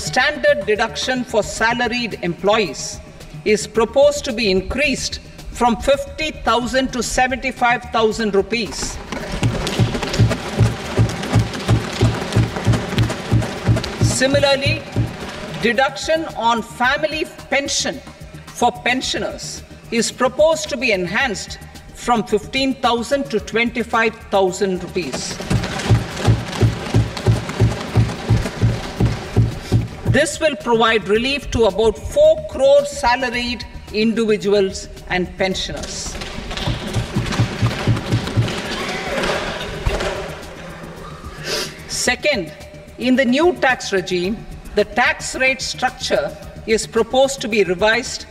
standard deduction for salaried employees is proposed to be increased from 50,000 to 75,000 rupees. Similarly, deduction on family pension for pensioners is proposed to be enhanced from 15,000 to 25,000 rupees. This will provide relief to about 4 crore salaried individuals and pensioners. Second, in the new tax regime, the tax rate structure is proposed to be revised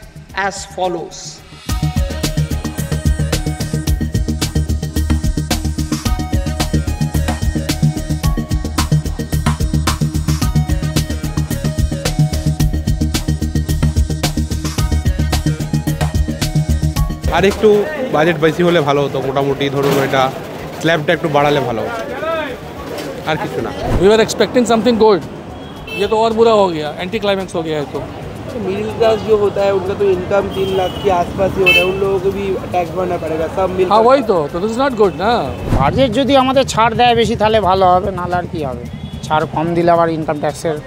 as follows. আর একটু budget বেশি হলে ভালো হতো, মোটামুটি ধরুন এটা স্ল্যাবটা একটু বাড়ালে ভালো হতো, আর কিছু না। We were expecting something good, ये तो और बुरा हो गया, एंटी क्लाइमैक्स हो गया है। तो मिडिल क्लास जो होता है उनका तो इनकम 3 लाख के आसपास ही होता है, उन लोगों को भी टैक्स भरना पड़ेगा सब मिल। हाँ वही तो दिस इज नॉट गुड ना। বাজেট যদি আমাদের ছাড় দেয় বেশি তাহলে ভালো হবে, নাহলে আর কি হবে। ছাড় কম দিলে আবার ইনকাম ট্যাক্সের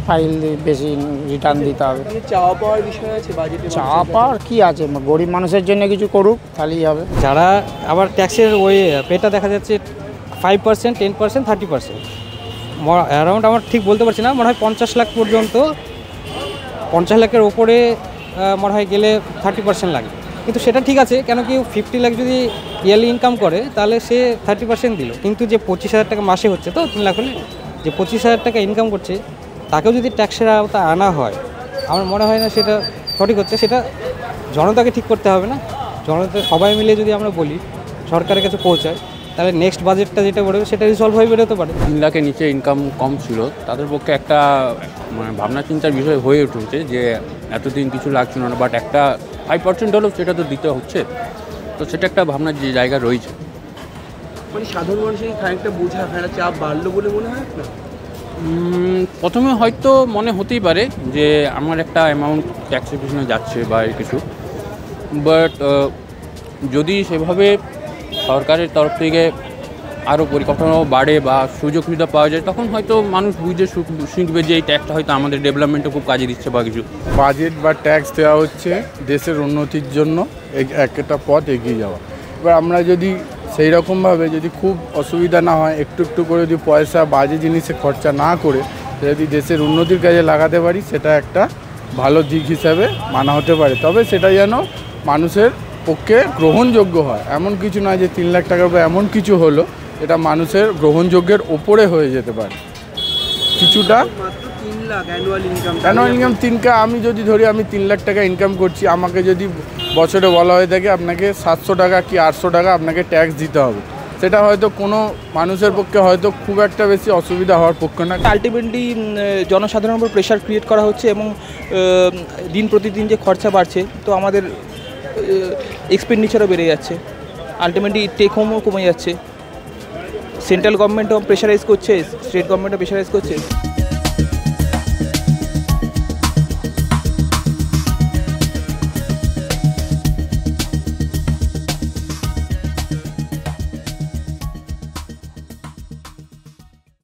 ফাইল বেশি রিটার্ন দিতে হবে। চাওয়া পাওয়ার বিষয় আছে বাজেটে, চাওয়া পাওয়ার কী আছে, গরিব মানুষের জন্য কিছু করুক তাহলেই হবে। যারা আবার ট্যাক্সের ওই পেটা দেখা যাচ্ছে 5%, 10%, 30%, অ্যারাউন্ড আমার ঠিক বলতে পারছি না, মনে হয় 50 লাখ পর্যন্ত, 50 লাখের ওপরে মনে হয় গেলে 30% লাগে। কিন্তু সেটা ঠিক আছে, কেন কি 50 লাখ যদি ইয়ারলি ইনকাম করে তাহলে সে 30% দিল, কিন্তু যে 25,000 টাকা মাসে হচ্ছে, তো 3 লাখ হলে যে 25,000 টাকা ইনকাম করছে তাকেও যদি ট্যাক্সের আওতা আনা হয়, আমার মনে হয় না সেটা সঠিক হচ্ছে। সেটা জনতাকে ঠিক করতে হবে না, জনতা সবাই মিলে যদি আমরা বলি সরকারের কাছে পৌঁছায়, তাহলে নেক্সট বাজেটটা যেটা বেরোবে সেটা রিসলভ হয়ে বেরোতে পারে। 3 লাখের নিচে ইনকাম কম ছিল তাদের পক্ষে একটা মানে ভাবনা চিন্তার বিষয় হয়ে উঠেছে যে এতদিন কিছু লাগছিল না, বাট একটা 5% হলেও সেটা তো দিতে হচ্ছে, তো সেটা একটা ভাবনার যে জায়গা রয়েছে। মানে সাধারণ মানুষের খানিকটা বোঝা খানিকটা চাপ বাড়লো বলে মনে হয় না? প্রথমে হয়তো মনে হতেই পারে যে আমার একটা অ্যামাউন্ট ট্যাক্সের পিছনে যাচ্ছে বা কিছু, বাট যদি সেভাবে সরকারের তরফ থেকে আরও পরিকল্পনা বাড়ে বা সুযোগ সুবিধা পাওয়া যায়, তখন হয়তো মানুষ বুঝে শিখবে যে এই ট্যাক্সটা হয়তো আমাদের ডেভেলপমেন্টে খুব কাজে দিচ্ছে বা কিছু। বাজেট বা ট্যাক্স দেওয়া হচ্ছে দেশের উন্নতির জন্য একটা পথ এগিয়ে যাওয়া। এবার আমরা যদি সেই রকমভাবে যদি খুব অসুবিধা না হয়, একটু একটু করে যদি পয়সা বাজে জিনিসে খরচা না করে যদি দেশের উন্নতির কাজে লাগাতে পারি, সেটা একটা ভালো দিক হিসাবে মানা হতে পারে। তবে সেটা যেন মানুষের পক্ষে গ্রহণযোগ্য হয়, এমন কিছু নয় যে 3 লাখ টাকার উপর এমন কিছু হলো এটা মানুষের গ্রহণযোগ্যের ওপরে হয়ে যেতে পারে কিছুটা। মাত্র 3 লাখ অ্যানুয়াল ইনকাম 3কা আমি যদি ধরি আমি 3 লাখ টাকা ইনকাম করছি, আমাকে যদি বছরে বলা হয়ে থাকে আপনাকে 700 টাকা কি 800 টাকা আপনাকে ট্যাক্স দিতে হবে, সেটা হয়তো কোনো মানুষের পক্ষে হয়তো খুব একটা বেশি অসুবিধা হওয়ার পক্ষে না। আলটিমেটলি জনসাধারণের উপর প্রেশার ক্রিয়েট করা হচ্ছে এবং দিন প্রতিদিন যে খরচা বাড়ছে, তো আমাদের এক্সপেন্ডিচারও বেড়ে যাচ্ছে, আলটিমেটলি টেক হোমও কমে যাচ্ছে। সেন্ট্রাল গভর্নমেন্টও প্রেশারাইজ করছে, স্টেট গভর্নমেন্টও প্রেশারাইজ করছে।